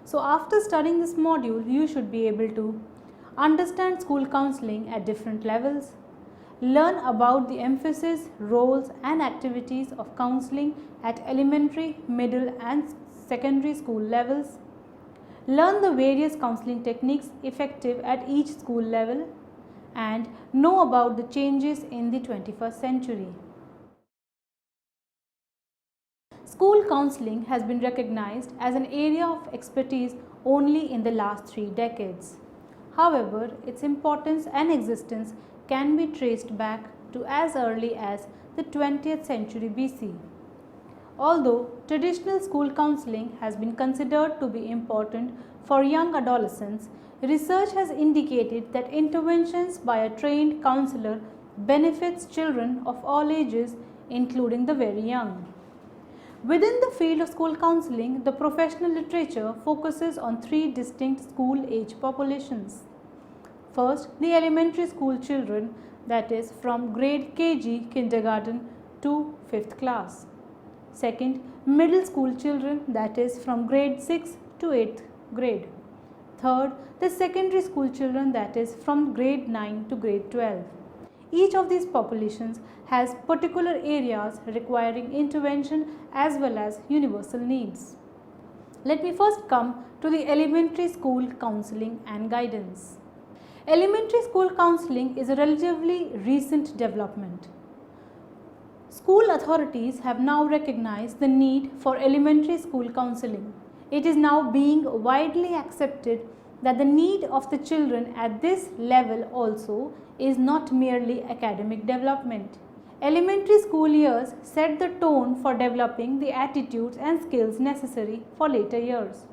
So after studying this module, you should be able to understand school counseling at different levels, learn about the emphasis, roles and activities of counseling at elementary, middle and secondary school levels, learn the various counseling techniques effective at each school level, and know about the changes in the 21st century. School counseling has been recognized as an area of expertise only in the last 3 decades. However, its importance and existence can be traced back to as early as the 20th century BC. Although traditional school counseling has been considered to be important for young adolescents, research has indicated that interventions by a trained counselor benefits children of all ages, including the very young. Within the field of school counseling, the professional literature focuses on 3 distinct school age populations. First, the elementary school children, that is from grade KG kindergarten to 5th class. Second, middle school children, that is from grade 6 to 8th grade. Third, the secondary school children, that is from grade 9 to grade 12. Each of these populations has particular areas requiring intervention as well as universal needs. Let me first come to the elementary school counseling and guidance. Elementary school counseling is a relatively recent development. School authorities have now recognized the need for elementary school counseling. It is now being widely accepted that the need of the children at this level also is not merely academic development. Elementary school years set the tone for developing the attitudes and skills necessary for later years.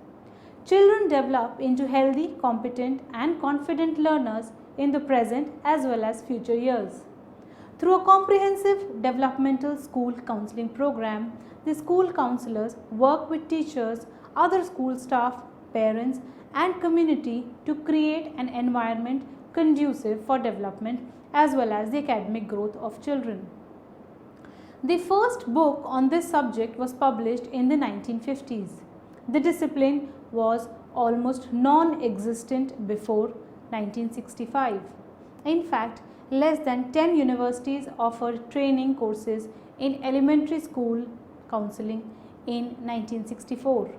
Children develop into healthy, competent and confident learners in the present as well as future years. Through a comprehensive developmental school counseling program, the school counselors work with teachers, other school staff, parents and community to create an environment conducive for development as well as the academic growth of children. The first book on this subject was published in the 1950s. The discipline was almost non-existent before 1965. In fact, less than 10 universities offer training courses in elementary school counseling in 1964.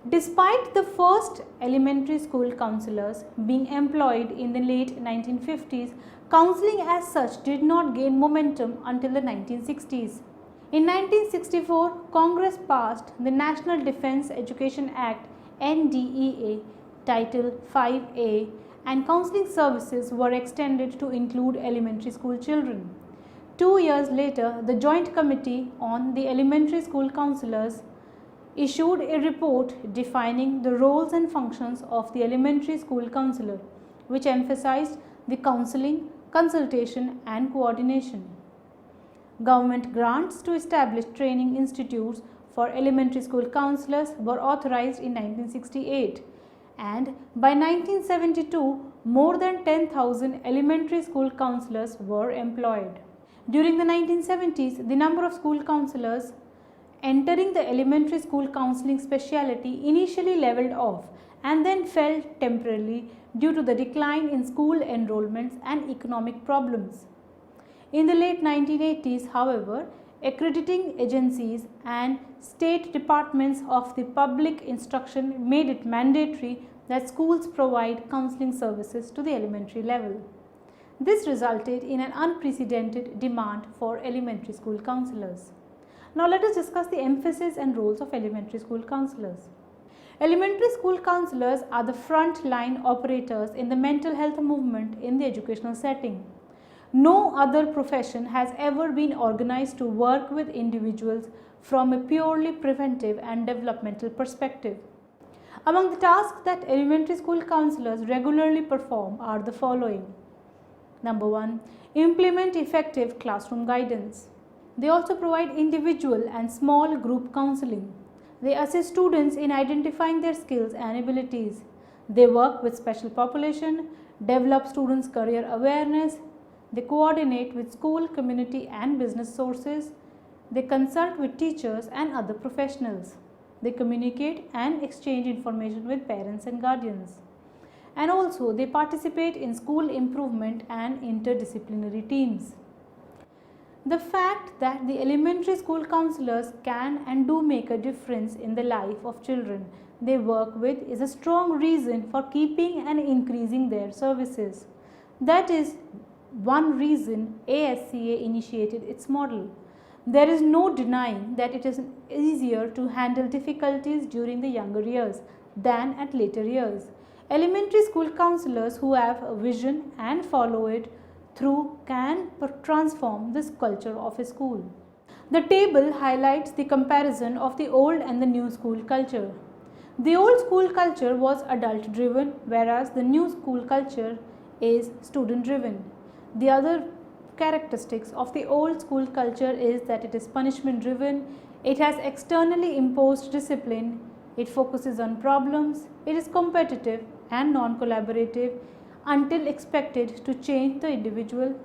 Despite the first elementary school counselors being employed in the late 1950s, counseling as such did not gain momentum until the 1960s. In 1964, Congress passed the National Defense Education Act NDEA Title 5A, and counseling services were extended to include elementary school children. 2 years later, the Joint Committee on the Elementary School Counselors issued a report defining the roles and functions of the elementary school counselor, which emphasized the counseling, consultation and coordination. Government grants to establish training institutes for elementary school counselors were authorized in 1968, and by 1972 more than 10,000 elementary school counselors were employed. During the 1970s, the number of school counselors entering the elementary school counseling specialty initially leveled off and then fell temporarily due to the decline in school enrollments and economic problems. In the late 1980s, however, accrediting agencies and state departments of the public instruction made it mandatory that schools provide counseling services to the elementary level. This resulted in an unprecedented demand for elementary school counselors. Now let us discuss the emphasis and roles of elementary school counselors. Elementary school counselors are the front-line operators in the mental health movement in the educational setting. No other profession has ever been organized to work with individuals from a purely preventive and developmental perspective. Among the tasks that elementary school counselors regularly perform are the following. Number 1. Implement effective classroom guidance. They also provide individual and small group counseling. They assist students in identifying their skills and abilities. They work with special population, develop students' career awareness. They coordinate with school, community and business sources. They consult with teachers and other professionals. They communicate and exchange information with parents and guardians. And also, they participate in school improvement and interdisciplinary teams. The fact that the elementary school counselors can and do make a difference in the life of children they work with is a strong reason for keeping and increasing their services. That is one reason ASCA initiated its model. There is no denying that it is easier to handle difficulties during the younger years than at later years. Elementary school counselors who have a vision and follow it through can transform this culture of a school. The table highlights the comparison of the old and the new school culture. The old school culture was adult driven, whereas the new school culture is student driven. The other characteristics of the old school culture is that it is punishment driven, it has externally imposed discipline, it focuses on problems, it is competitive and non-collaborative until expected to change the individual,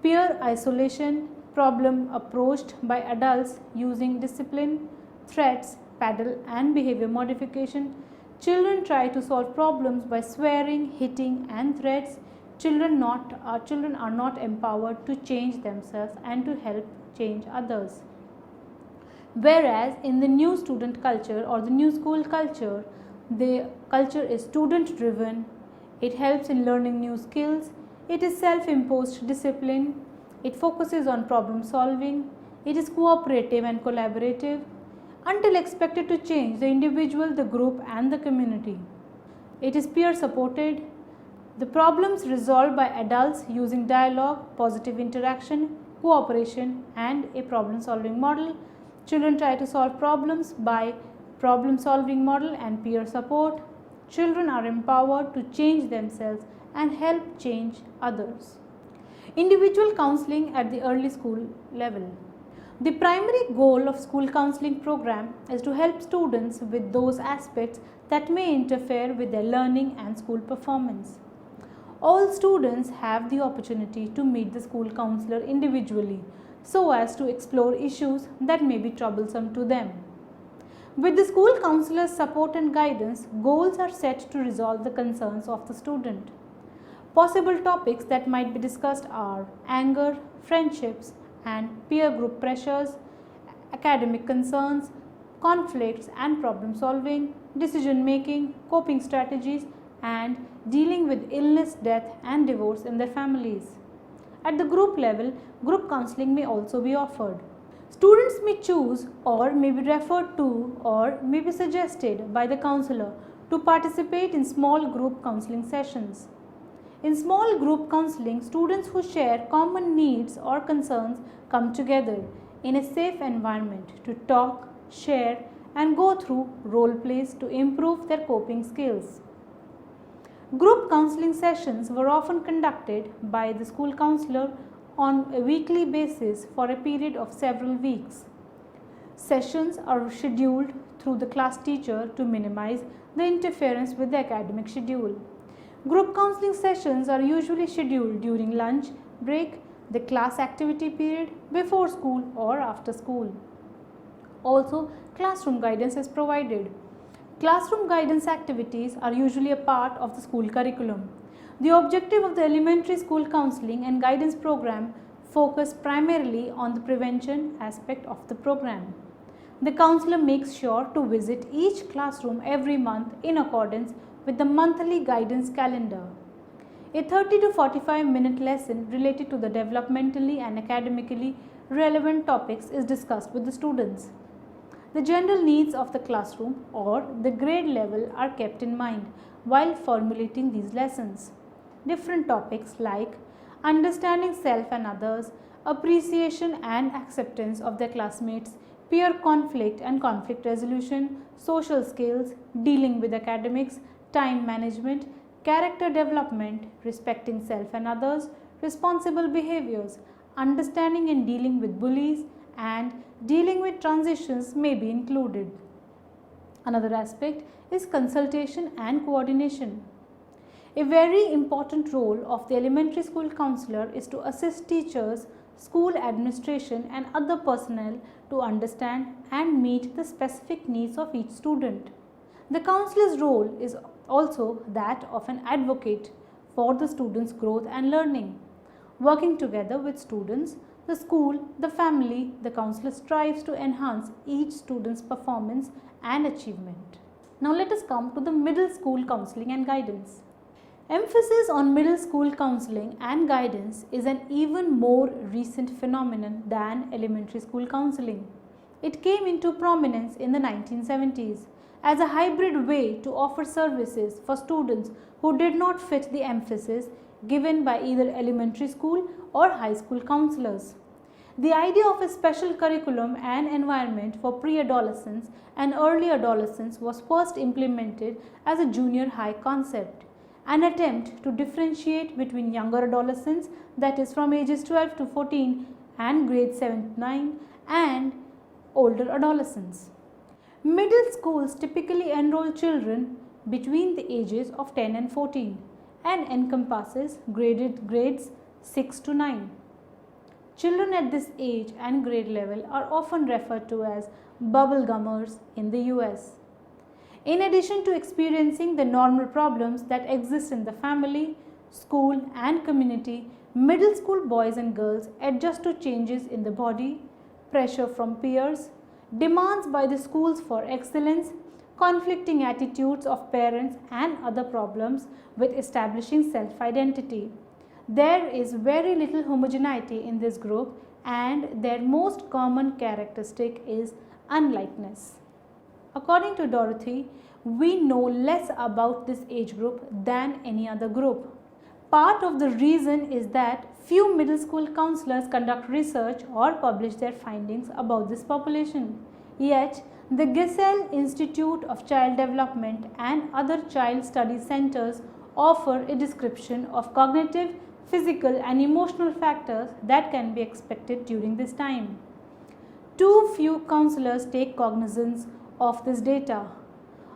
peer isolation, problem approached by adults using discipline, threats, paddle and behavior modification. Children try to solve problems by swearing, hitting and threats. Children are not empowered to change themselves and to help change others. Whereas in the new student culture or the new school culture, the culture is student driven, it helps in learning new skills, it is self-imposed discipline, it focuses on problem solving, it is cooperative and collaborative until expected to change the individual, the group and the community. It is peer supported, the problems resolved by adults using dialogue, positive interaction, cooperation and a problem solving model. Children try to solve problems by problem solving model and peer support. Children are empowered to change themselves and help change others. Individual counseling at the early school level. The primary goal of school counseling program is to help students with those aspects that may interfere with their learning and school performance. All students have the opportunity to meet the school counselor individually so as to explore issues that may be troublesome to them. With the school counselor's support and guidance, goals are set to resolve the concerns of the student. Possible topics that might be discussed are anger, friendships and peer group pressures, academic concerns, conflicts and problem solving, decision making, coping strategies and dealing with illness, death and divorce in their families. At the group level, group counseling may also be offered. Students may choose or may be referred to or may be suggested by the counselor to participate in small group counseling sessions. In small group counseling, students who share common needs or concerns come together in a safe environment to talk, share and go through role plays to improve their coping skills. Group counseling sessions were often conducted by the school counselor on a weekly basis for a period of several weeks. Sessions are scheduled through the class teacher to minimize the interference with the academic schedule. Group counseling sessions are usually scheduled during lunch break, the class activity period, before school or after school. Also, classroom guidance is provided. Classroom guidance activities are usually a part of the school curriculum. The objective of the elementary school counseling and guidance program focus primarily on the prevention aspect of the program. The counselor makes sure to visit each classroom every month in accordance with the monthly guidance calendar. A 30 to 45-minute lesson related to the developmentally and academically relevant topics is discussed with the students. The general needs of the classroom or the grade level are kept in mind while formulating these lessons. Different topics like understanding self and others, appreciation and acceptance of their classmates, peer conflict and conflict resolution, social skills, dealing with academics, time management, character development, respecting self and others, responsible behaviors, understanding and dealing with bullies, and dealing with transitions may be included. Another aspect is consultation and coordination. A very important role of the elementary school counselor is to assist teachers school administration and other personnel to understand and meet the specific needs of each student. The counselor's role is also that of an advocate for the students' growth and learning. Working together with students, the school, the family, the counselor strives to enhance each student's performance and achievement. Now let us come to the middle school counseling and guidance. Emphasis on middle school counseling and guidance is an even more recent phenomenon than elementary school counseling. It came into prominence in the 1970s as a hybrid way to offer services for students who did not fit the emphasis given by either elementary school or high school counselors. The idea of a special curriculum and environment for pre-adolescents and early adolescents was first implemented as a junior high concept, an attempt to differentiate between younger adolescents, that is from ages 12 to 14 and grades 7 to 9, and older adolescents. Middle schools typically enroll children between the ages of 10 and 14 and encompasses grades 6 to 9. Children at this age and grade level are often referred to as bubblegummers in the US. In addition to experiencing the normal problems that exist in the family, school and community, middle school boys and girls adjust to changes in the body, pressure from peers, demands by the schools for excellence, conflicting attitudes of parents and other problems with establishing self-identity. There is very little homogeneity in this group and their most common characteristic is unlikeness. According to Dorothy, we know less about this age group than any other group. Part of the reason is that few middle school counselors conduct research or publish their findings about this population. Yet, the Gesell Institute of Child Development and other child study centers offer a description of cognitive, physical and emotional factors that can be expected during this time. Too few counselors take cognizance of this data.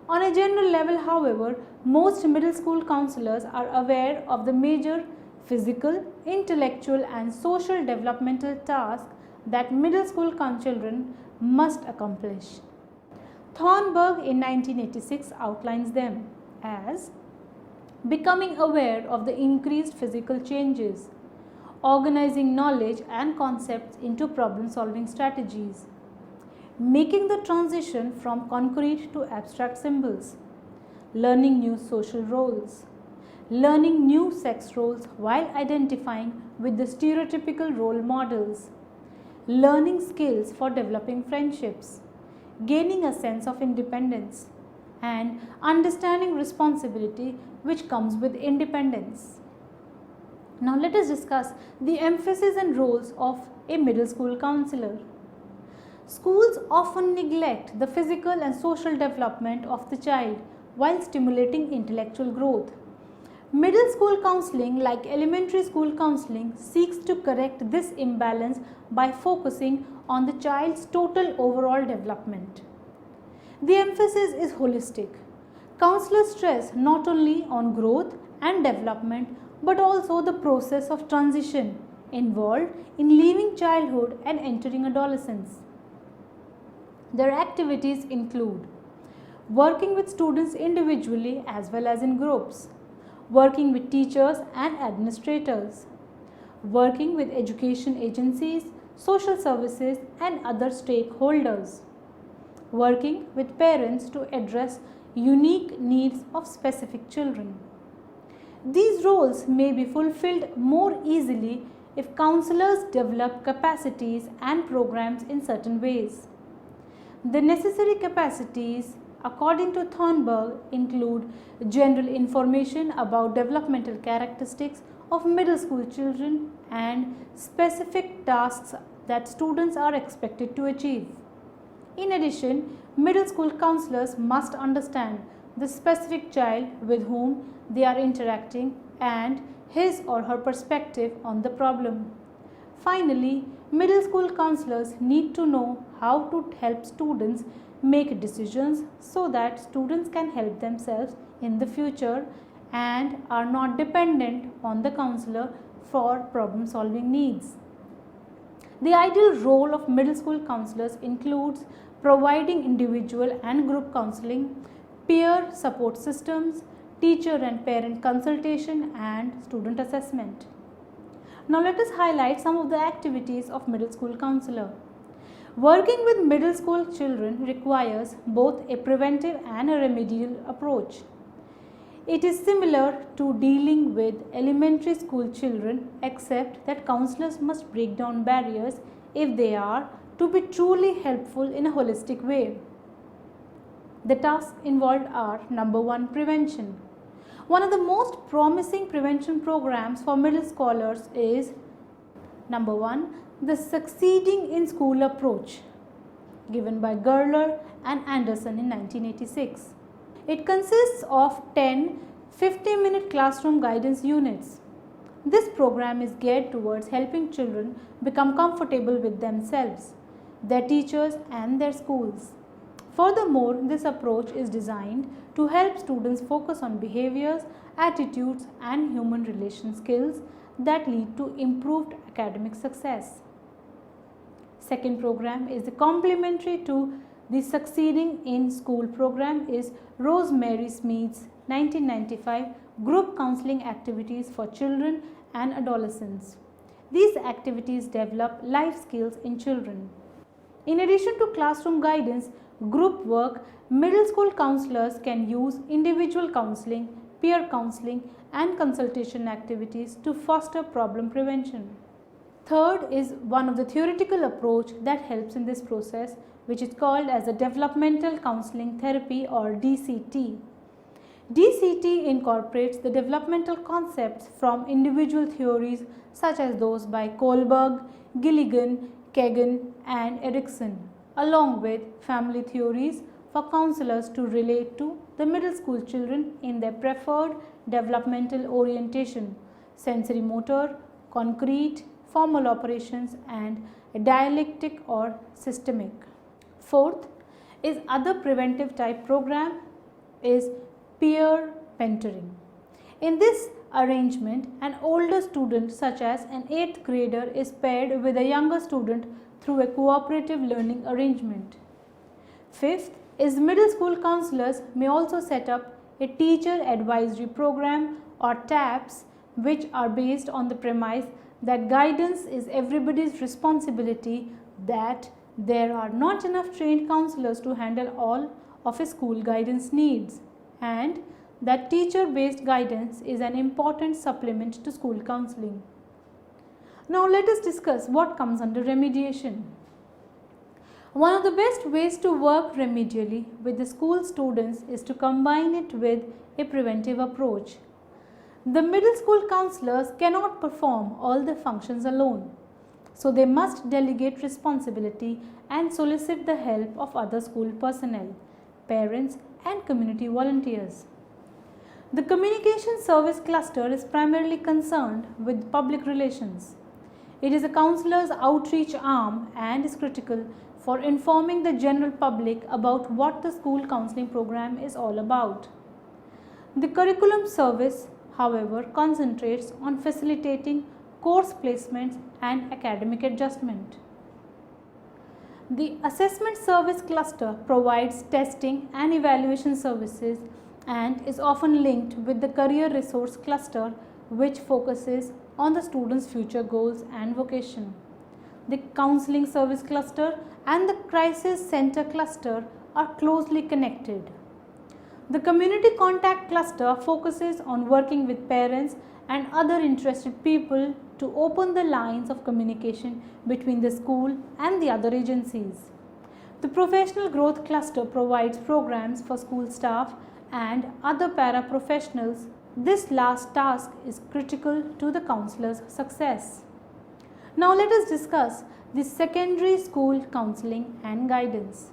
On a general level, however, most middle school counselors are aware of the major physical, intellectual and social developmental tasks that middle school children must accomplish. Thornburg in 1986 outlines them as becoming aware of the increased physical changes, organizing knowledge and concepts into problem-solving strategies, making the transition from concrete to abstract symbols, learning new social roles, learning new sex roles while identifying with the stereotypical role models, learning skills for developing friendships, gaining a sense of independence, and understanding responsibility which comes with independence. Now let us discuss the emphasis and roles of a middle school counselor. Schools often neglect the physical and social development of the child while stimulating intellectual growth. Middle school counseling, like elementary school counseling, seeks to correct this imbalance by focusing on the child's total overall development. The emphasis is holistic. Counselors stress not only on growth and development but also the process of transition involved in leaving childhood and entering adolescence. Their activities include working with students individually as well as in groups, working with teachers and administrators, working with education agencies, social services and other stakeholders, working with parents to address unique needs of specific children. These roles may be fulfilled more easily if counselors develop capacities and programs in certain ways. The necessary capacities, according to Thornburg, include general information about developmental characteristics of middle school children and specific tasks that students are expected to achieve. In addition, middle school counselors must understand the specific child with whom they are interacting and his or her perspective on the problem. Finally, middle school counselors need to know how to help students make decisions so that students can help themselves in the future and are not dependent on the counselor for problem solving needs. The ideal role of middle school counselors includes providing individual and group counseling, peer support systems, teacher and parent consultation, and student assessment. Now let us highlight some of the activities of middle school counselor. Working with middle school children requires both a preventive and a remedial approach. It is similar to dealing with elementary school children, except that counselors must break down barriers if they are to be truly helpful in a holistic way. The tasks involved are: number 1, prevention. One of the most promising prevention programs for middle scholars is number 1, the Succeeding in School approach, given by Gerler and Anderson in 1986. It consists of 10 50-minute classroom guidance units. This program is geared towards helping children become comfortable with themselves, their teachers, and their schools. Furthermore, this approach is designed to help students focus on behaviors, attitudes, and human relation skills that lead to improved academic success. Second program is complementary to the Succeeding in School program is Rosemary Smith's 1995 group counseling activities for children and adolescents. These activities develop life skills in children. In addition to classroom guidance, group work, middle school counselors can use individual counseling, peer counseling, and consultation activities to foster problem prevention. Third is one of the theoretical approach that helps in this process, which is called as a developmental counseling therapy or DCT. DCT incorporates the developmental concepts from individual theories such as those by Kohlberg, Gilligan, Kagan, and Erikson, along with family theories for counselors to relate to the middle school children in their preferred developmental orientation, sensory motor, concrete, formal operations, and dialectic or systemic. Fourth is other preventive type program is peer mentoring. In this arrangement, an older student such as an 8th grader is paired with a younger student through a cooperative learning arrangement. Fifth is middle school counselors may also set up a teacher advisory program or TAPS, which are based on the premise that guidance is everybody's responsibility, that there are not enough trained counselors to handle all of a school guidance needs, and that teacher-based guidance is an important supplement to school counseling. Now let us discuss what comes under remediation. One of the best ways to work remedially with the school students is to combine it with a preventive approach. The middle school counselors cannot perform all the functions alone, so they must delegate responsibility and solicit the help of other school personnel, parents, and community volunteers. The Communication Service Cluster is primarily concerned with public relations. It is a counselor's outreach arm and is critical for informing the general public about what the school counseling program is all about. The curriculum service, however, concentrates on facilitating course placements and academic adjustment. The Assessment Service Cluster provides testing and evaluation services and is often linked with the Career Resource Cluster, which focuses on the student's future goals and vocation. The Counseling Service Cluster and the Crisis Center Cluster are closely connected. The Community Contact Cluster focuses on working with parents and other interested people to open the lines of communication between the school and the other agencies. The Professional Growth Cluster provides programs for school staff and other paraprofessionals. This last task is critical to the counselor's success. Now let us discuss the secondary school counseling and guidance.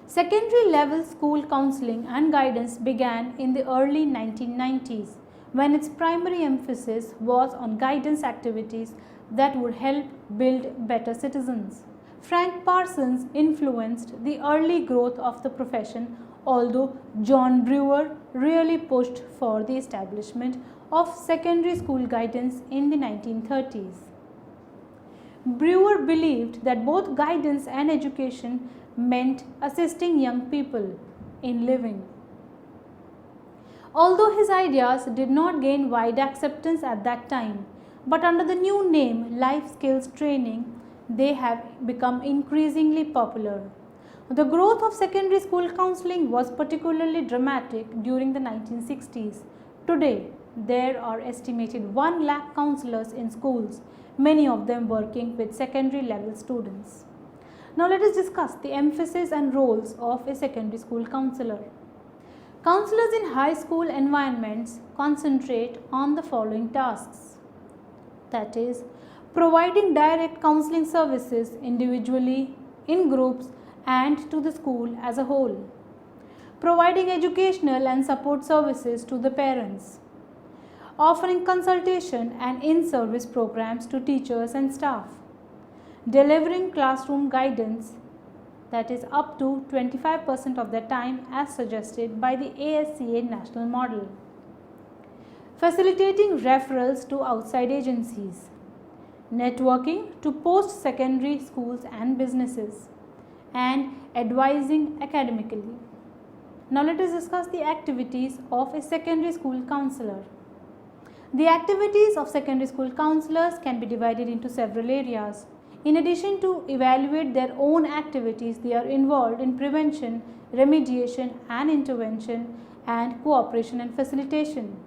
Secondary level school counseling and guidance began in the early 1990s, when its primary emphasis was on guidance activities that would help build better citizens. Frank Parsons influenced the early growth of the profession, although John Brewer really pushed for the establishment of secondary school guidance in the 1930s. Brewer believed that both guidance and education meant assisting young people in living. Although his ideas did not gain wide acceptance at that time, but under the new name Life Skills Training, they have become increasingly popular. The growth of secondary school counseling was particularly dramatic during the 1960s. Today, there are estimated 1 lakh counselors in schools, many of them working with secondary level students. Now let us discuss the emphasis and roles of a secondary school counselor. Counselors in high school environments concentrate on the following tasks, that is, providing direct counseling services individually, in groups, and to the school as a whole, providing educational and support services to the parents, offering consultation and in-service programs to teachers and staff, delivering classroom guidance, that is up to 25% of the time as suggested by the ASCA national model, facilitating referrals to outside agencies, networking to post-secondary schools and businesses, and advising academically. Now let us discuss the activities of a secondary school counselor. The activities of secondary school counselors can be divided into several areas. In addition to evaluate their own activities, they are involved in prevention, remediation and intervention, and cooperation and facilitation.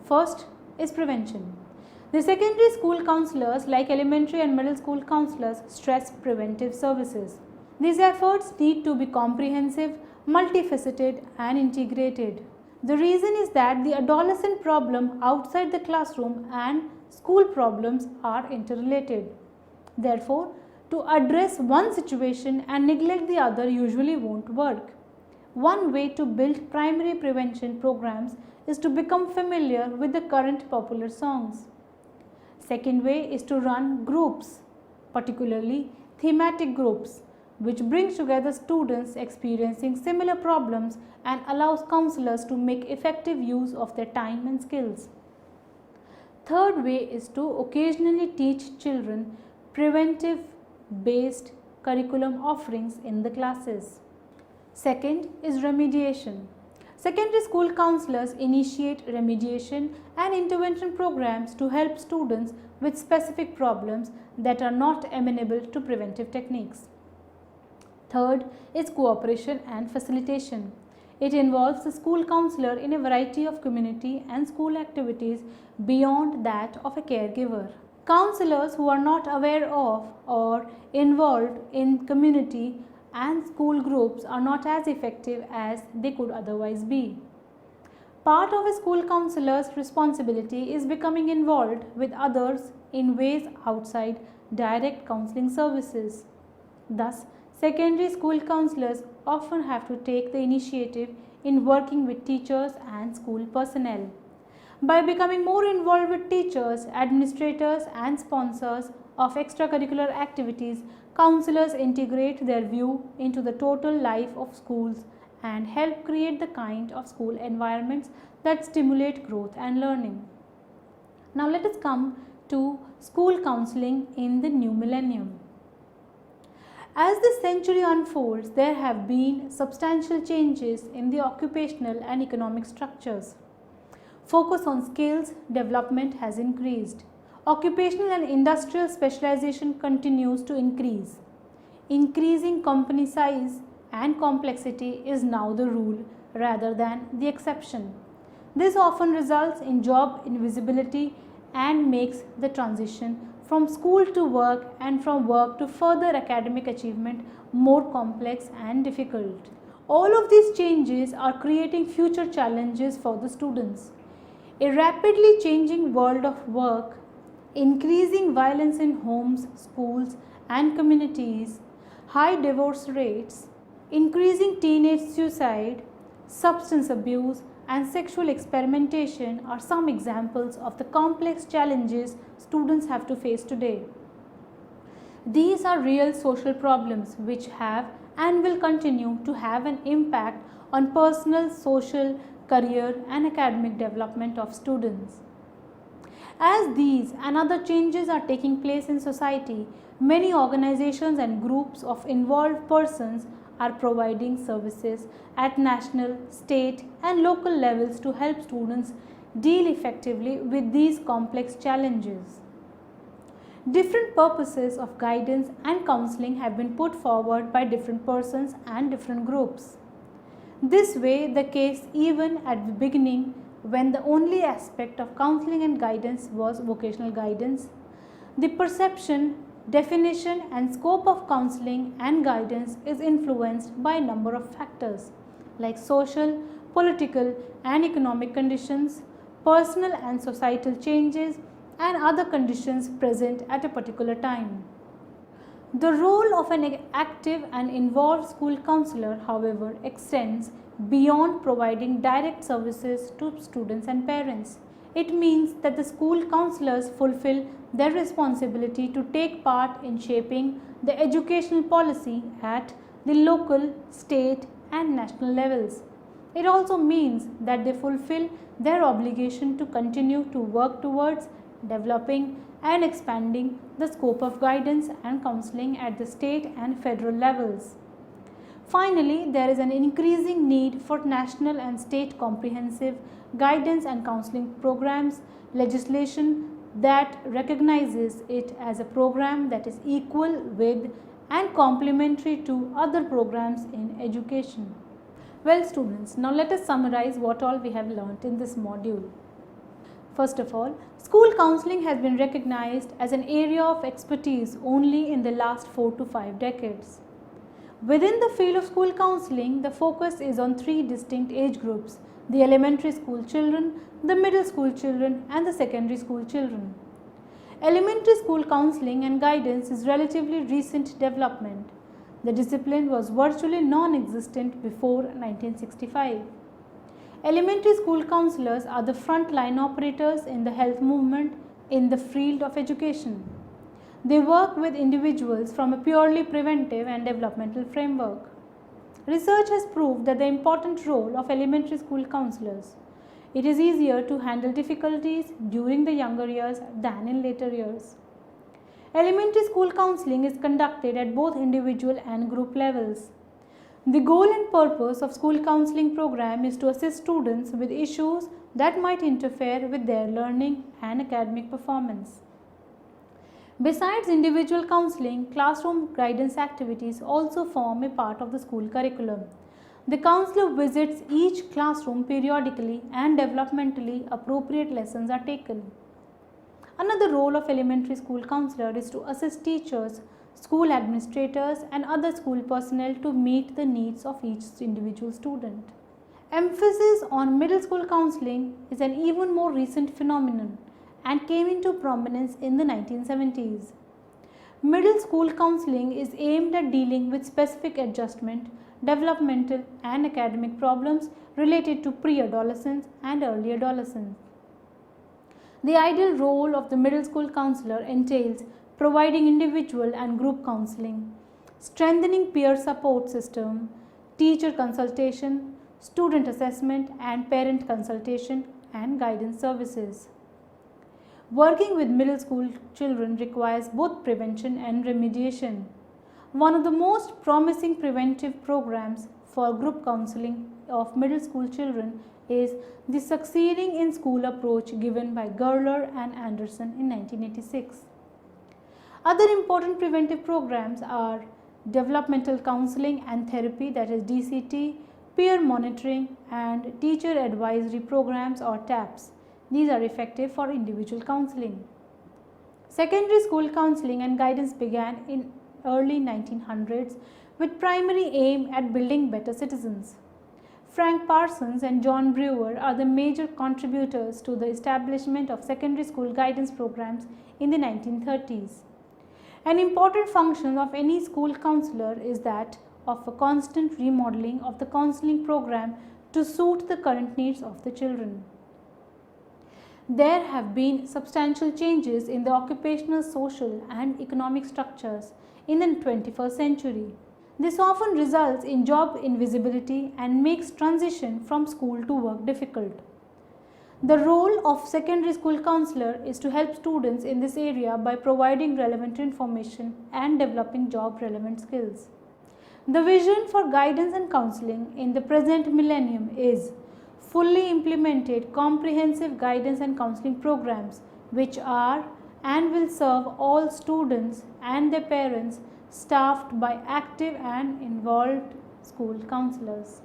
First is prevention. The secondary school counselors, like elementary and middle school counselors, stress preventive services. These efforts need to be comprehensive, multifaceted and integrated. The reason is that the adolescent problem outside the classroom and school problems are interrelated. Therefore, to address one situation and neglect the other usually won't work. One way to build primary prevention programs is to become familiar with the current popular songs. Second way is to run groups, particularly thematic groups, which brings together students experiencing similar problems and allows counselors to make effective use of their time and skills. Third way is to occasionally teach children preventive based curriculum offerings in the classes. Second is remediation. Secondary school counselors initiate remediation and intervention programs to help students with specific problems that are not amenable to preventive techniques. Third is cooperation and facilitation. It involves the school counselor in a variety of community and school activities beyond that of a caregiver. Counselors who are not aware of or involved in community and school groups are not as effective as they could otherwise be. Part of a school counselor's responsibility is becoming involved with others in ways outside direct counseling services. Thus, secondary school counselors often have to take the initiative in working with teachers and school personnel. By becoming more involved with teachers, administrators and sponsors of extracurricular activities, counselors integrate their view into the total life of schools and help create the kind of school environments that stimulate growth and learning. Now let us come to school counseling in the new millennium. As the century unfolds, there have been substantial changes in the occupational and economic structures. Focus on skills development has increased. Occupational and industrial specialization continues to increase. Increasing company size and complexity is now the rule rather than the exception. This often results in job invisibility and makes the transition from school to work and from work to further academic achievement more complex and difficult. All of these changes are creating future challenges for the students. A rapidly changing world of work, increasing violence in homes, schools and communities, high divorce rates, increasing teenage suicide, substance abuse and sexual experimentation are some examples of the complex challenges students have to face today. These are real social problems which have and will continue to have an impact on personal, social, career and academic development of students. As these and other changes are taking place in society, many organizations and groups of involved persons are providing services at national, state, and local levels to help students deal effectively with these complex challenges. Different purposes of guidance and counseling have been put forward by different persons and different groups. This way, the case even at the beginning, when the only aspect of counseling and guidance was vocational guidance, the perception, definition, and scope of counseling and guidance is influenced by a number of factors like social, political, and economic conditions, personal and societal changes, and other conditions present at a particular time. The role of an active and involved school counselor, however, extends beyond providing direct services to students and parents. It means that the school counselors fulfill their responsibility to take part in shaping the educational policy at the local, state, and national levels. It also means that they fulfill their obligation to continue to work towards developing and expanding the scope of guidance and counseling at the state and federal levels. Finally, there is an increasing need for national and state comprehensive guidance and counseling programs, legislation that recognizes it as a program that is equal with and complementary to other programs in education. Well students, now let us summarize what all we have learnt in this module. First of all, school counseling has been recognized as an area of expertise only in the last 4 to 5 decades. Within the field of school counseling, the focus is on 3 distinct age groups: the elementary school children, the middle school children, and the secondary school children. Elementary school counseling and guidance is relatively recent development. The discipline was virtually non-existent before 1965. Elementary school counselors are the front-line operators in the health movement in the field of education. They work with individuals from a purely preventive and developmental framework. Research has proved that the important role of elementary school counselors. It is easier to handle difficulties during the younger years than in later years. Elementary school counseling is conducted at both individual and group levels. The goal and purpose of school counseling program is to assist students with issues that might interfere with their learning and academic performance. Besides individual counseling, classroom guidance activities also form a part of the school curriculum. The counselor visits each classroom periodically and developmentally appropriate lessons are taken. Another role of elementary school counselor is to assist teachers, school administrators, and other school personnel to meet the needs of each individual student. Emphasis on middle school counseling is an even more recent phenomenon and came into prominence in the 1970s. Middle school counseling is aimed at dealing with specific adjustment, developmental, and academic problems related to pre-adolescence and early adolescence. The ideal role of the middle school counselor entails providing individual and group counseling, strengthening peer support system, teacher consultation, student assessment, and parent consultation and guidance services. Working with middle school children requires both prevention and remediation. One of the most promising preventive programs for group counseling of middle school children is the Succeeding in School approach given by Gerler and Anderson in 1986. Other important preventive programs are developmental counseling and therapy, that is DCT, peer monitoring, and teacher advisory programs or TAPS. These are effective for individual counseling. Secondary school counseling and guidance began in early 1900s with primary aim at building better citizens. Frank Parsons and John Brewer are the major contributors to the establishment of secondary school guidance programs in the 1930s. An important function of any school counselor is that of a constant remodeling of the counseling program to suit the current needs of the children. There have been substantial changes in the occupational, social, and economic structures in the 21st century. This often results in job invisibility and makes transition from school to work difficult. The role of secondary school counselor is to help students in this area by providing relevant information and developing job relevant skills. The vision for guidance and counseling in the present millennium is fully implemented comprehensive guidance and counseling programs which are and will serve all students and their parents, staffed by active and involved school counselors.